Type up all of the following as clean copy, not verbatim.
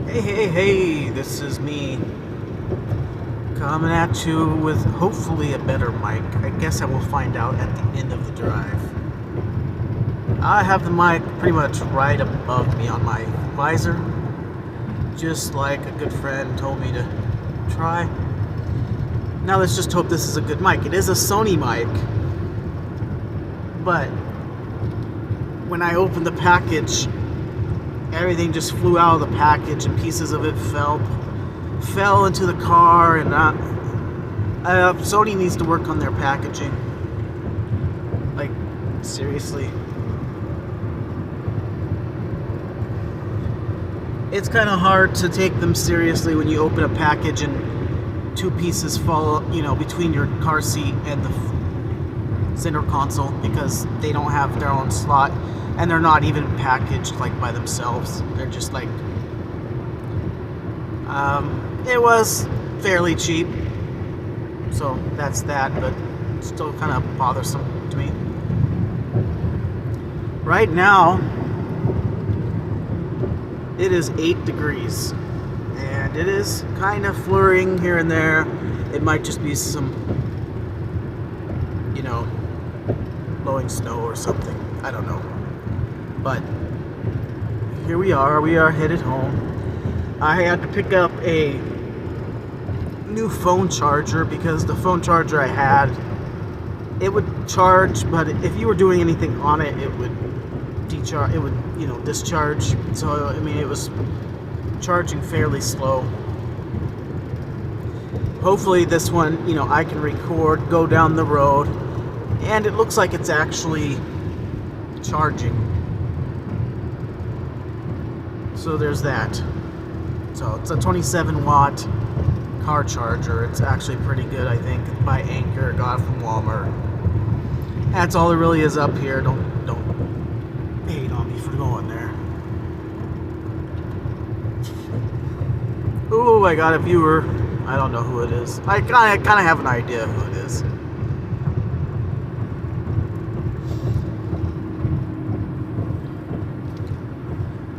Hey, this is me coming at you with hopefully a better mic. I guess I will find out at the end of the drive. I have the mic pretty much right above me on my visor, just like a good friend told me to try. Now let's just hope this is a good mic. It is a Sony mic, but when I opened the package, everything just flew out of the package and pieces of it fell into the car. And Sony needs to work on their packaging, like seriously. It's kind of hard to take them seriously when you open a package and two pieces fall, between your car seat and the center console, because they don't have their own slot. And they're not even packaged like by themselves. They're just like, it was fairly cheap, so that's that, but still kind of bothersome to me. Right now, it is 8 degrees, and it is kind of flurrying here and there. It might just be some, blowing snow or something. I don't know. But here we are headed home. I had to pick up a new phone charger because the phone charger I had, it would charge, but if you were doing anything on it, it would decharge, it would, discharge. So, it was charging fairly slow. Hopefully this one, I can record, go down the road, and it looks like it's actually charging. So there's that. So it's a 27 watt car charger. It's actually pretty good, I think. By Anker, got it from Walmart. That's all there really is up here. Don't hate on me for going there. Ooh, I got a viewer. I don't know who it is. I kind of have an idea who it is.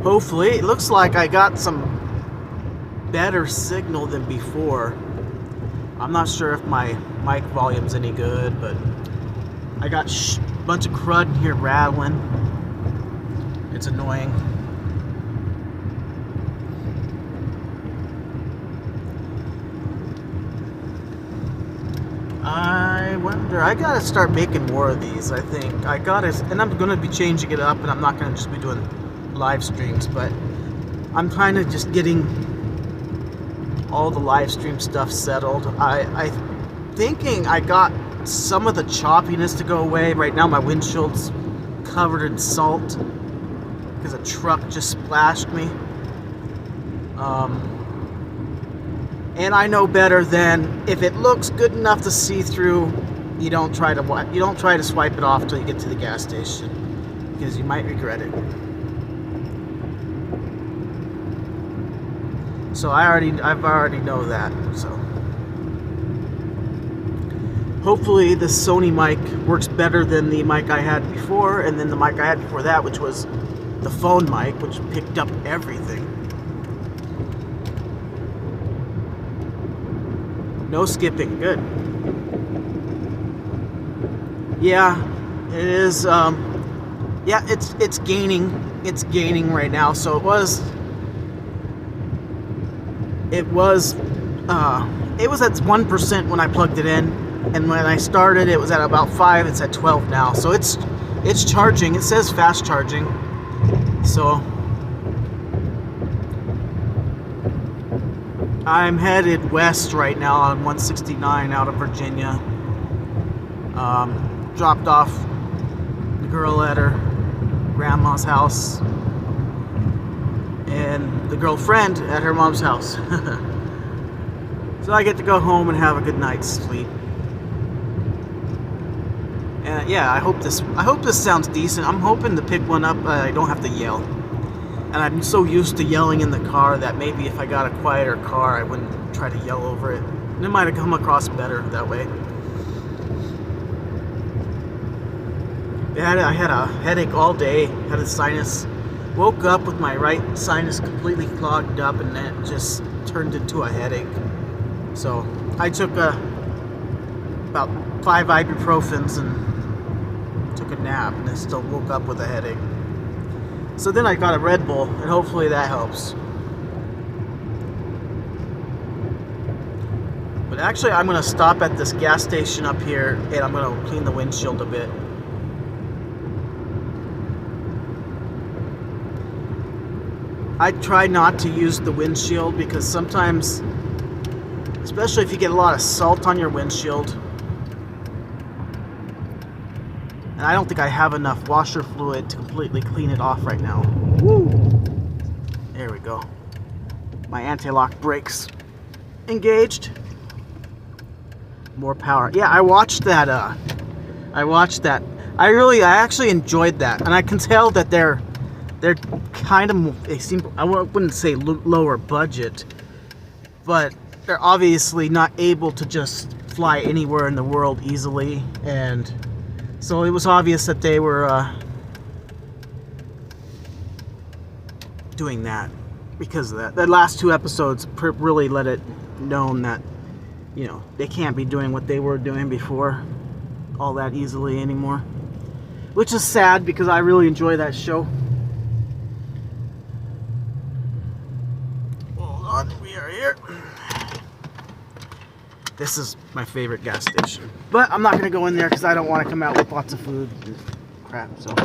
Hopefully, it looks like I got some better signal than before. I'm not sure if my mic volume's any good, but I got a bunch of crud in here rattling. It's annoying. I wonder, I gotta start making more of these, I think. And I'm gonna be changing it up, and I'm not gonna just be doing live streams, but I'm kind of just getting all the live stream stuff settled. I'm thinking I got some of the choppiness to go away. Right now my windshield's covered in salt because a truck just splashed me. And I know better than, if it looks good enough to see through, you don't try to swipe it off till you get to the gas station, because you might regret it. So I've already know that. So hopefully the Sony mic works better than the mic I had before, and then the mic I had before that, which was the phone mic, which picked up everything. No skipping, good. Yeah, it is. Yeah, it's gaining. It's gaining right now. So it was at 1% when I plugged it in, and when I started it was at about 5. It's at 12 now, so it's charging. It says fast charging. So I'm headed west right now on 169 out of Virginia. Dropped off the girl at her grandma's house, and the girlfriend at her mom's house. So I get to go home and have a good night's sleep. And yeah, I hope this sounds decent. I'm hoping to pick one up. I don't have to yell. And I'm so used to yelling in the car that maybe if I got a quieter car, I wouldn't try to yell over it. And it might have come across better that way. I had a headache all day. Had a sinus woke up with my right sinus completely clogged up, and that just turned into a headache. So I took about 5 ibuprofens and took a nap, and I still woke up with a headache. So then I got a Red Bull, and hopefully that helps. But actually, I'm going to stop at this gas station up here, and I'm going to clean the windshield a bit. I try not to use the windshield because sometimes, especially if you get a lot of salt on your windshield, and I don't think I have enough washer fluid to completely clean it off right now. Woo! There we go. My anti-lock brakes engaged. More power. Yeah, I watched that. I actually enjoyed that, and I can tell that they're they seem, I wouldn't say lower budget, but they're obviously not able to just fly anywhere in the world easily, and so it was obvious that they were doing that because of that. The last 2 episodes really let it known that, you know, they can't be doing what they were doing before all that easily anymore, which is sad because I really enjoy that show. Hold on, we are here. This is my favorite gas station, but I'm not going to go in there because I don't want to come out with lots of food and crap, so.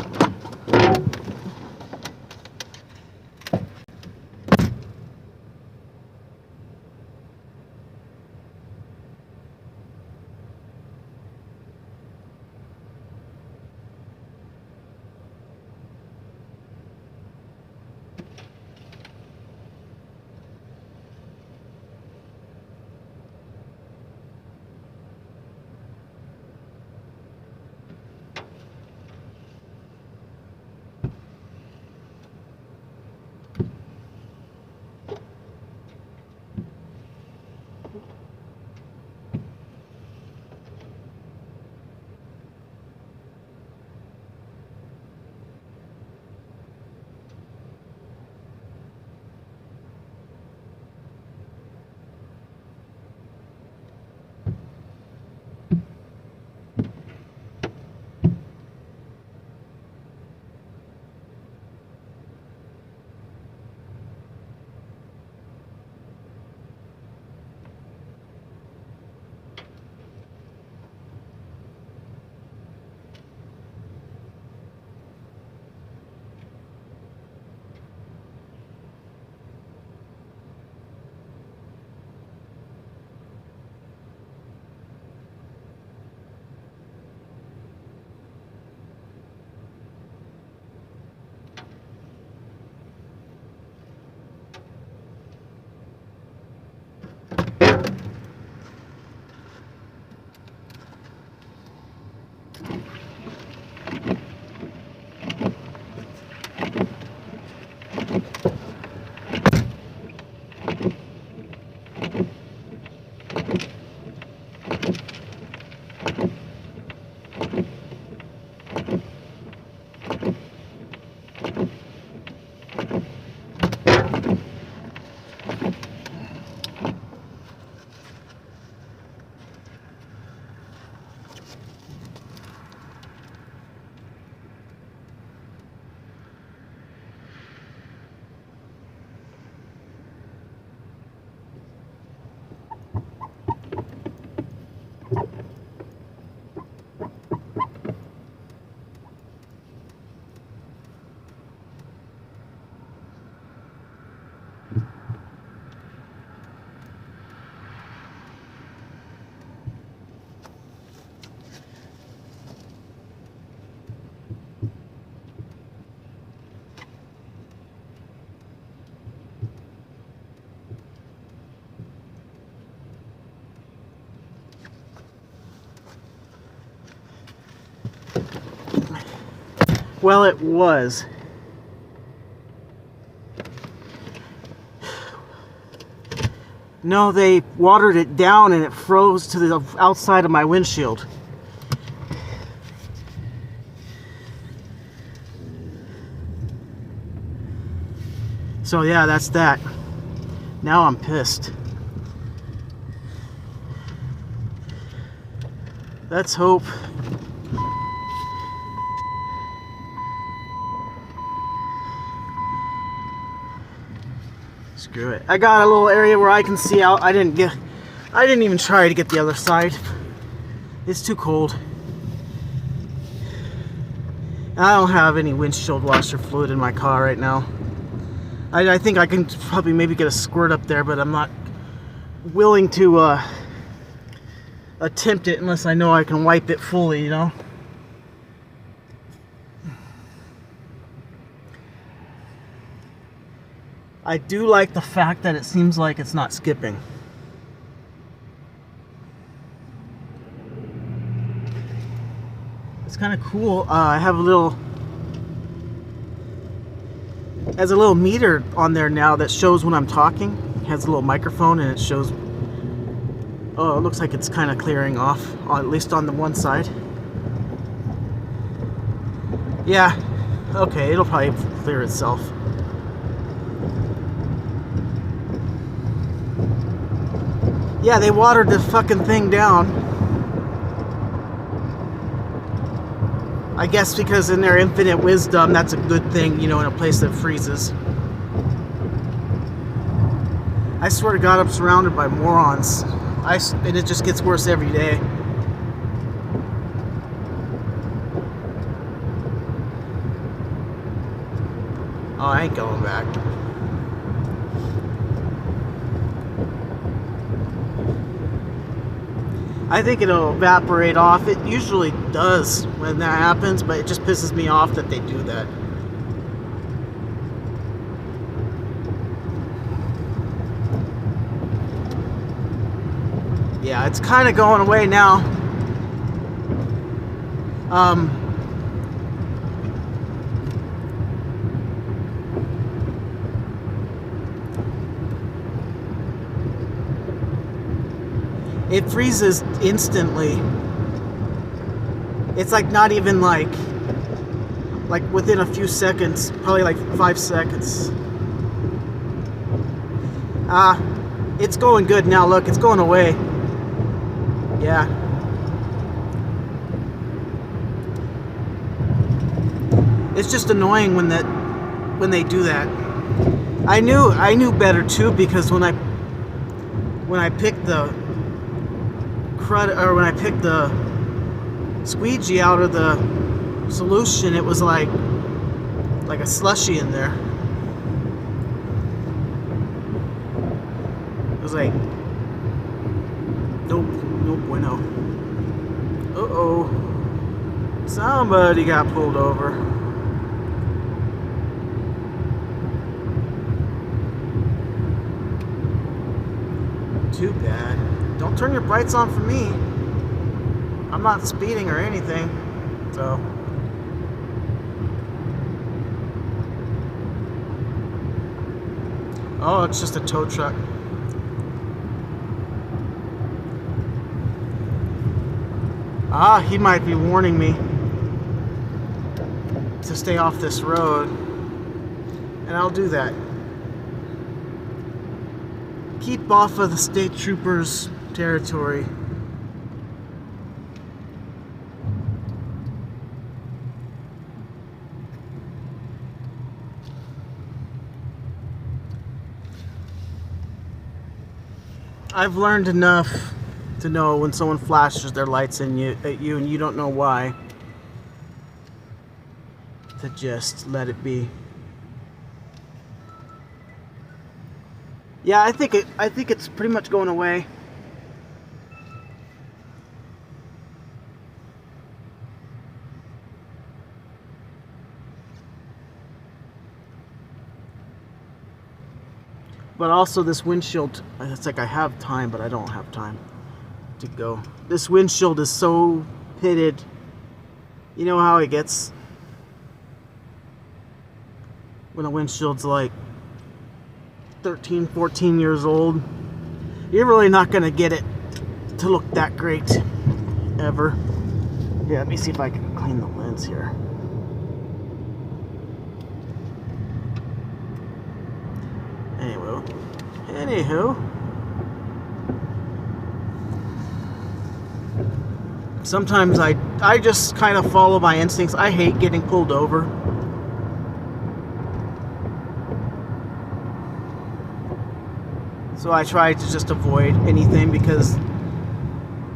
Well, it was. No, they watered it down and it froze to the outside of my windshield. So yeah, that's that. Now I'm pissed. Let's hope. Screw it. I got a little area where I can see out. I didn't even try to get the other side. It's too cold. And I don't have any windshield washer fluid in my car right now. I think I can probably maybe get a squirt up there, but I'm not willing to attempt it unless I know I can wipe it fully, you know? I do like the fact that it seems like it's not skipping. It's kind of cool. I have a little meter on there now that shows when I'm talking. It has a little microphone and it shows. Oh, it looks like it's kind of clearing off, at least on the one side. Yeah, okay, it'll probably clear itself. Yeah, they watered the fucking thing down. I guess because in their infinite wisdom, that's a good thing, you know, in a place that freezes. I swear to God, I'm surrounded by morons. And it just gets worse every day. Oh, I ain't going back. I think it'll evaporate off. It usually does when that happens, but it just pisses me off that they do that. Yeah, it's kind of going away now. It freezes instantly. It's like not even like within a few seconds, probably like 5 seconds. It's going good now. Look, it's going away. Yeah. It's just annoying when they do that. I knew better too, because when I picked the when I picked the squeegee out of the solution, it was like a slushy in there. It was like, nope, no bueno. Uh-oh. Somebody got pulled over. Too bad. Don't turn your brights on for me. I'm not speeding or anything, so. Oh, it's just a tow truck. He might be warning me to stay off this road, and I'll do that. Keep off of the state troopers' territory. I've learned enough to know when someone flashes their lights at you and you don't know why, to just let it be. Yeah, I think it's pretty much going away. But also this windshield, it's like I have time, but I don't have time to go. This windshield is so pitted. You know how it gets when a windshield's like 13, 14 years old? You're really not gonna get it to look that great ever. Yeah, let me see if I can clean the lens here. Anywho. Sometimes I just kind of follow my instincts. I hate getting pulled over. So I try to just avoid anything because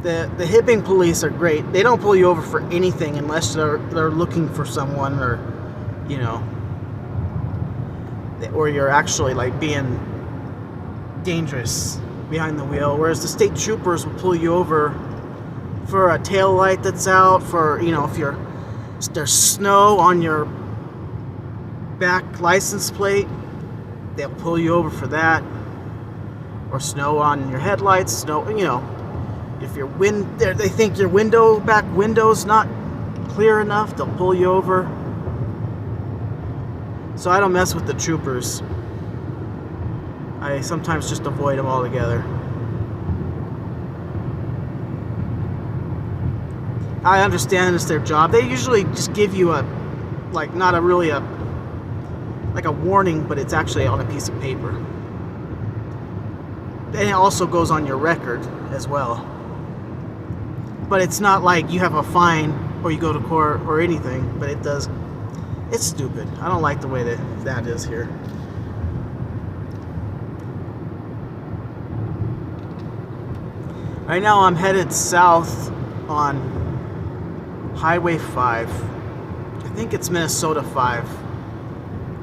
the hipping police are great. They don't pull you over for anything unless they're looking for someone, or you know, or you're actually like being dangerous behind the wheel. Whereas the state troopers will pull you over for a tail light that's out, for, you know, if there's snow on your back license plate, they'll pull you over for that. Or snow on your headlights, snow, you know, if your they think your back window's not clear enough, they'll pull you over. So I don't mess with the troopers. I sometimes just avoid them altogether. I understand it's their job. They usually just give you a, like, not a really like a warning, but it's actually on a piece of paper. And it also goes on your record as well. But it's not like you have a fine or you go to court or anything, but it does. It's stupid. I don't like the way that is here. Right now I'm headed south on Highway 5. I think it's Minnesota 5.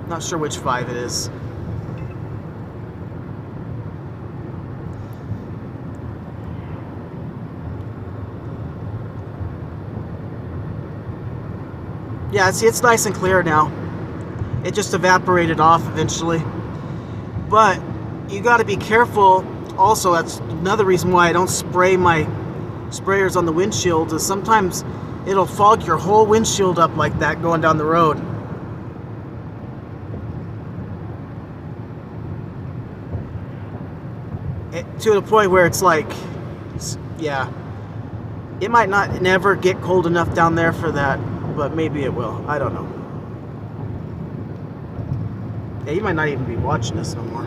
Not sure which 5 it is. Yeah, see, it's nice and clear now. It just evaporated off eventually. But you got to be careful. Also, that's another reason why I don't spray my sprayers on the windshield, is sometimes it'll fog your whole windshield up like that going down the road. To the point where it's like, yeah, it might not never get cold enough down there for that, but maybe it will. I don't know. Yeah, you might not even be watching this no more.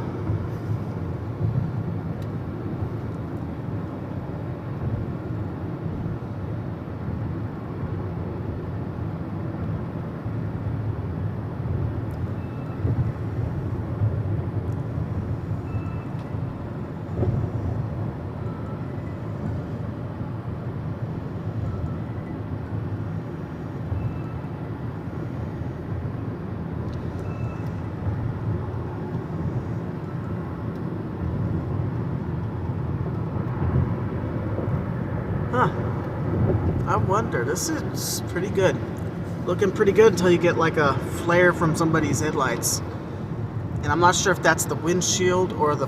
Huh. I wonder. This is pretty good. Looking pretty good until you get like a flare from somebody's headlights. And I'm not sure if that's the windshield or the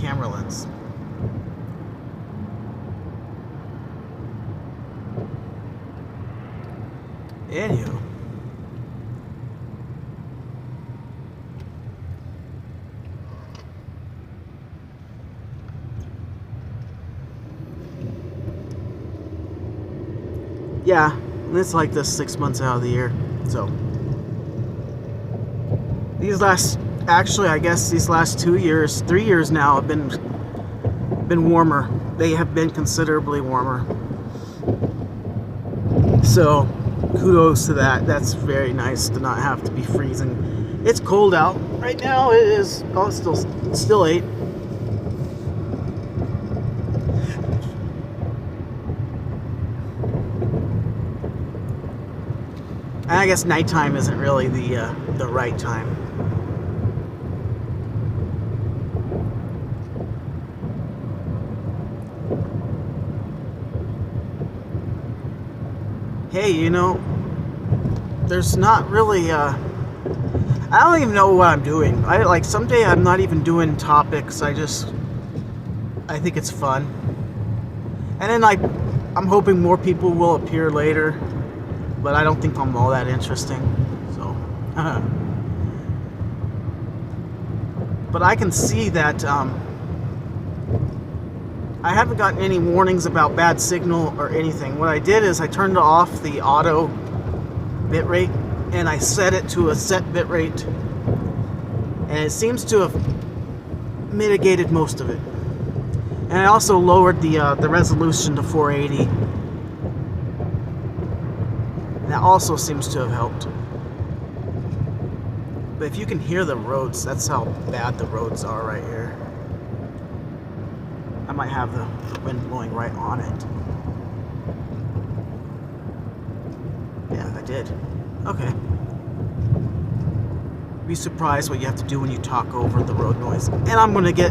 camera lens. Anywho. Yeah, and it's like this 6 months out of the year. So I guess these last 2 years, 3 years now have been warmer. They have been considerably warmer. So kudos to that. That's very nice to not have to be freezing. It's cold out right now. It is. Oh, it's still 8. I guess nighttime isn't really the right time. Hey, you know, there's not really I don't even know what I'm doing. Someday I'm not even doing topics. I think it's fun. And then I'm hoping more people will appear later. But I don't think I'm all that interesting, so. But I can see that I haven't gotten any warnings about bad signal or anything. What I did is I turned off the auto bitrate and I set it to a set bitrate, and it seems to have mitigated most of it. And I also lowered the resolution to 480. That also seems to have helped. But if you can hear the roads, that's how bad the roads are right here. I might have the wind blowing right on it. Yeah, I did. Okay. Be surprised what you have to do when you talk over the road noise. And I am gonna get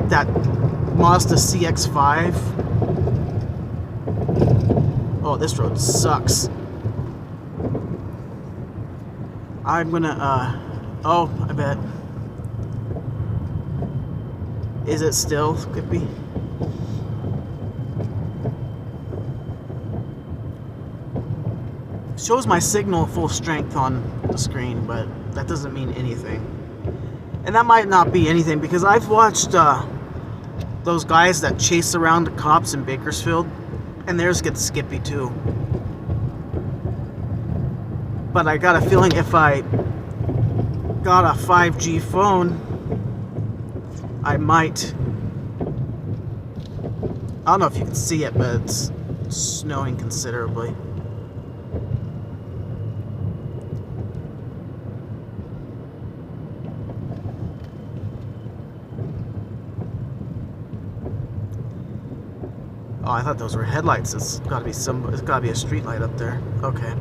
that Mazda CX-5. Oh, this road sucks. I'm gonna, oh, I bet. Is it still? Could be. Shows my signal full strength on the screen, but that doesn't mean anything. And that might not be anything, because I've watched those guys that chase around the cops in Bakersfield, and theirs gets skippy too. But I got a feeling if I got a 5G phone, I might. I don't know if you can see it, but it's snowing considerably. Oh, I thought those were headlights. It's got to be it's got to be a street light up there. Okay.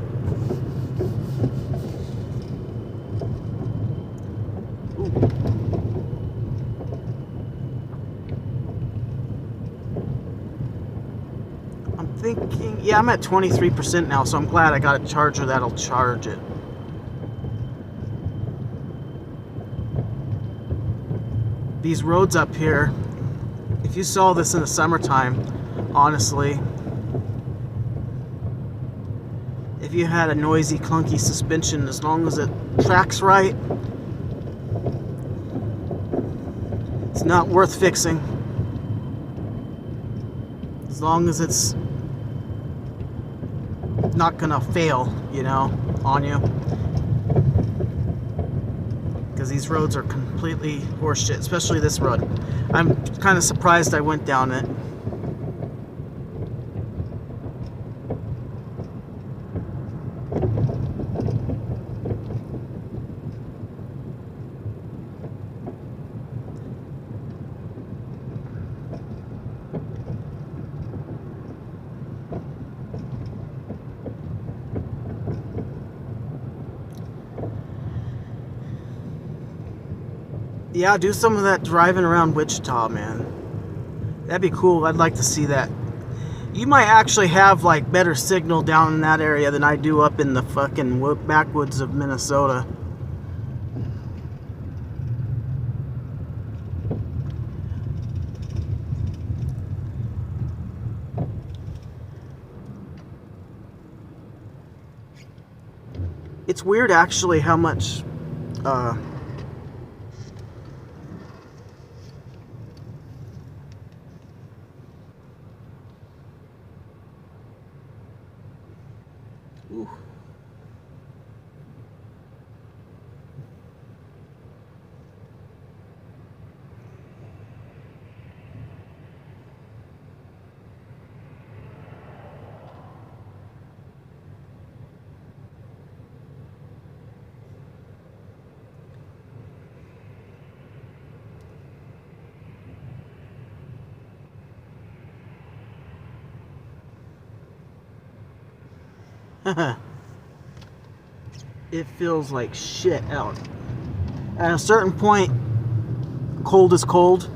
Thinking, yeah, I'm at 23% now, so I'm glad I got a charger that'll charge it. These roads up here, if you saw this in the summertime, honestly, if you had a noisy, clunky suspension, as long as it tracks right, it's not worth fixing. As long as it's not gonna fail, you know, on you. Because these roads are completely horseshit, especially this road. I'm kind of surprised I went down it. Yeah, do some of that driving around Wichita, man. That'd be cool. I'd like to see that. You might actually have like better signal down in that area than I do up in the fucking backwoods of Minnesota. It's weird actually how much ooh. It feels like shit out. At a certain point, cold is cold.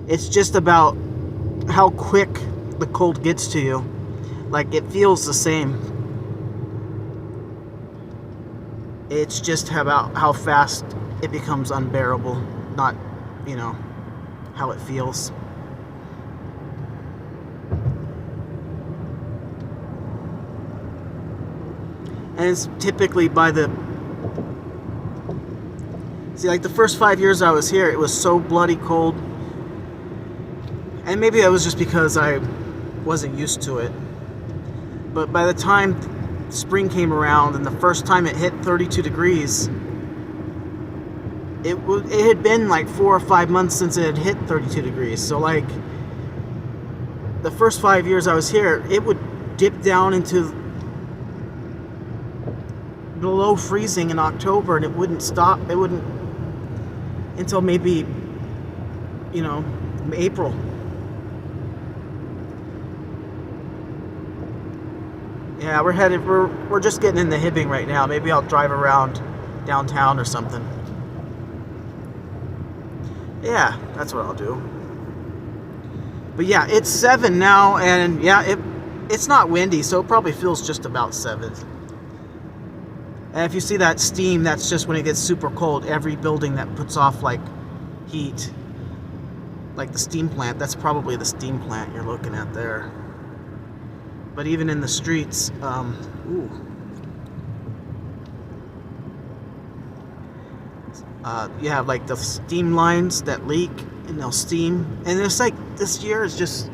It's just about how quick the cold gets to you. Like, it feels the same. It's just about how fast it becomes unbearable, not, you know, how it feels. And it's typically by the... See, like the first 5 years I was here, it was so bloody cold. And maybe that was just because I wasn't used to it. But by the time spring came around and the first time it hit 32 degrees, it had been like 4 or 5 months since it had hit 32 degrees. So like the first 5 years I was here, it would dip down into below freezing in October, and it wouldn't stop. It wouldn't until maybe, April. Yeah, we're just getting into Hibbing right now. Maybe I'll drive around downtown or something. Yeah, that's what I'll do. But yeah, it's 7 now, and yeah, it's not windy, so it probably feels just about 7. And if you see that steam, that's just when it gets super cold. Every building that puts off like heat, like the steam plant, that's probably the steam plant you're looking at there. But even in the streets, you have like the steam lines that leak and they'll steam. And it's like this year is just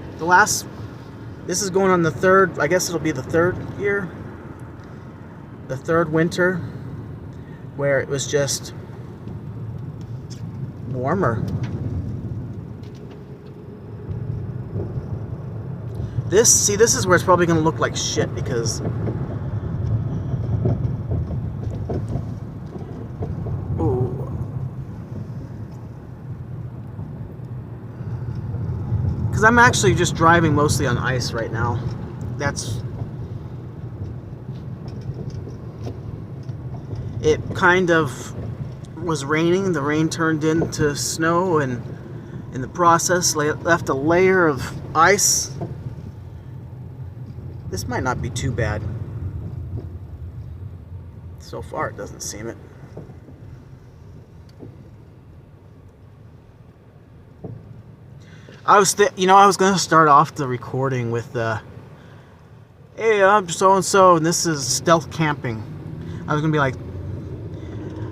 this is going on the 3rd, I guess it'll be the 3rd year. The 3rd winter where it was just warmer. This is where it's probably going to look like shit because I'm actually just driving mostly on ice right now. It kind of was raining. The rain turned into snow, and in the process left a layer of ice. This might not be too bad. So far, it doesn't seem it. I was going to start off the recording with hey, I'm so-and-so, and this is stealth camping. I was going to be like,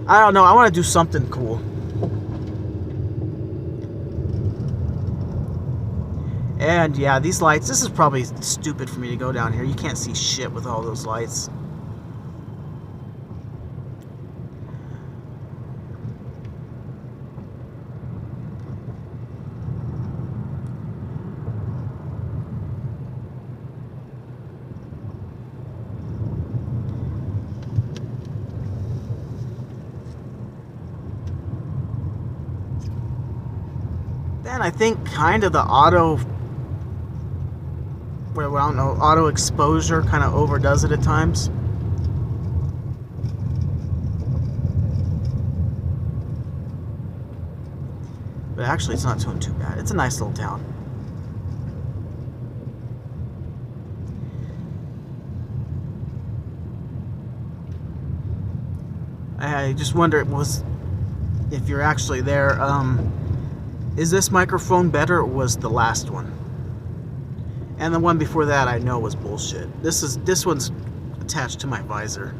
I don't know, I want to do something cool. And yeah, these lights, this is probably stupid for me to go down here. You can't see shit with all those lights. Then I think kind of the auto exposure kind of overdoes it at times. But actually it's not doing too bad. It's a nice little town. I just wonder if you're actually there, is this microphone better or was the last one? And the one before that I know was bullshit. This one's attached to my visor.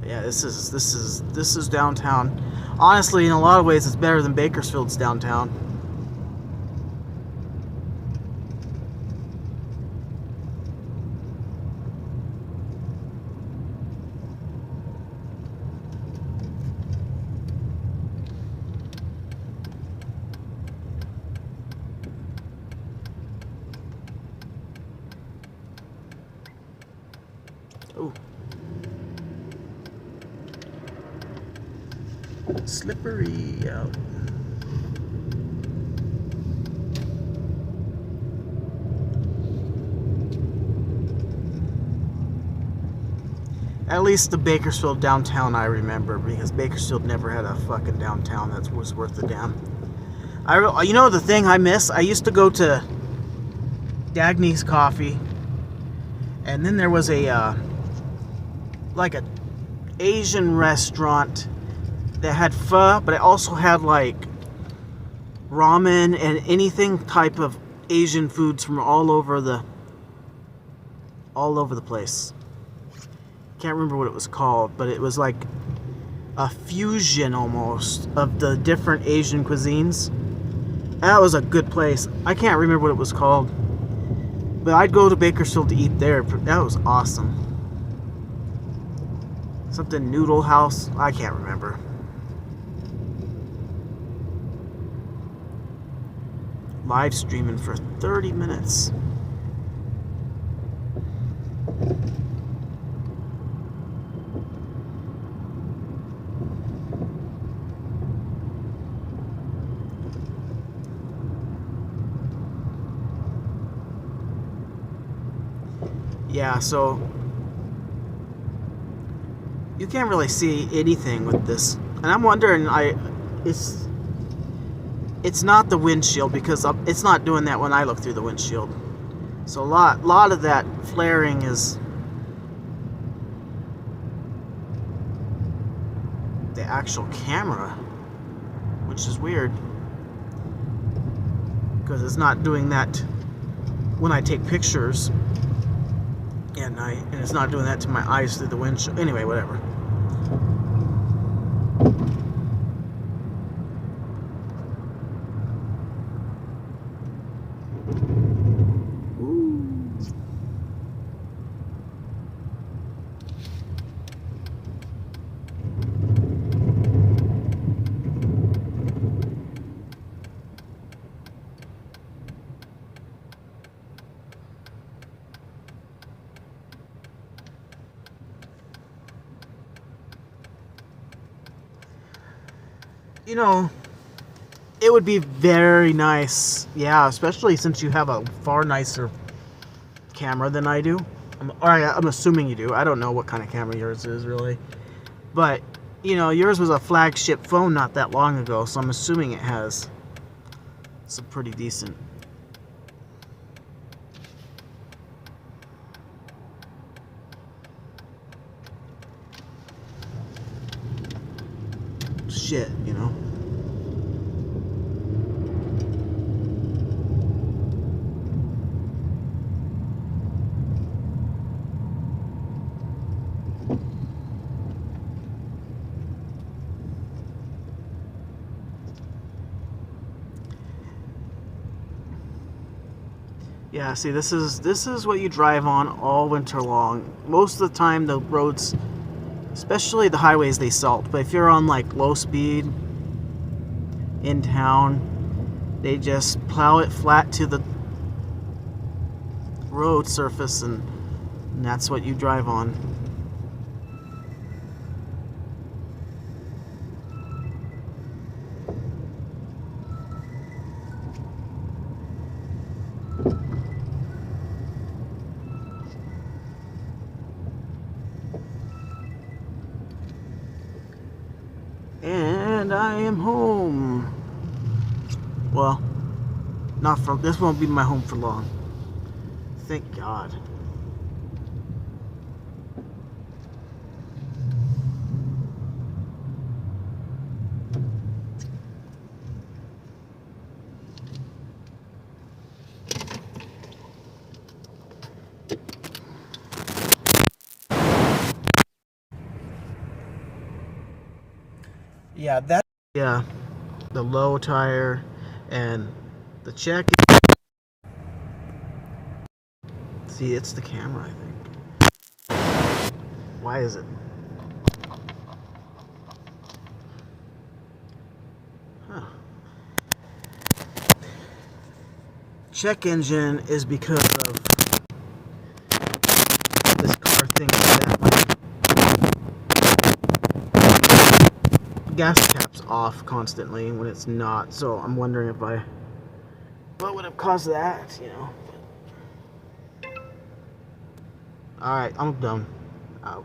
Yeah, this is downtown. Honestly, in a lot of ways it's better than Bakersfield's downtown. Ooh. Slippery out. At least the Bakersfield downtown I remember, because Bakersfield never had a fucking downtown that was worth a damn. You know the thing I miss? I used to go to Dagny's Coffee, and then there was a like a Asian restaurant that had pho, but it also had like ramen and anything type of Asian foods from all over the place. Can't remember what it was called, but it was like a fusion almost of the different Asian cuisines. That was a good place. I can't remember what it was called, but I'd go to Bakersfield to eat there. That was awesome. Something Noodle House. I can't remember. Live streaming for 30 minutes. Yeah, so you can't really see anything with this, and I'm wondering, it's not the windshield, because it's not doing that when I look through the windshield. So a lot of that flaring is the actual camera, which is weird, because it's not doing that when I take pictures at night, and it's not doing that to my eyes through the windshield. Anyway, whatever. You know, it would be very nice, yeah, especially since you have a far nicer camera than I do. I'm assuming you do. I don't know what kind of camera yours is, really. But, you know, yours was a flagship phone not that long ago, so I'm assuming it has some pretty decent. Shit, you know. Yeah, see, this is what you drive on all winter long. Most of the time, the roads, especially the highways, they salt. But if you're on like low speed in town, they just plow it flat to the road surface, and that's what you drive on. And I am home. Well, not for this won't be my home for long. Thank God. Yeah, the low tire and the check. See, it's the camera, I think. Why is it? Huh. Check engine is because of this car thing that my gas cap's off constantly when it's not. So I'm wondering what would have caused that, you know? Alright, I'm done. Bye.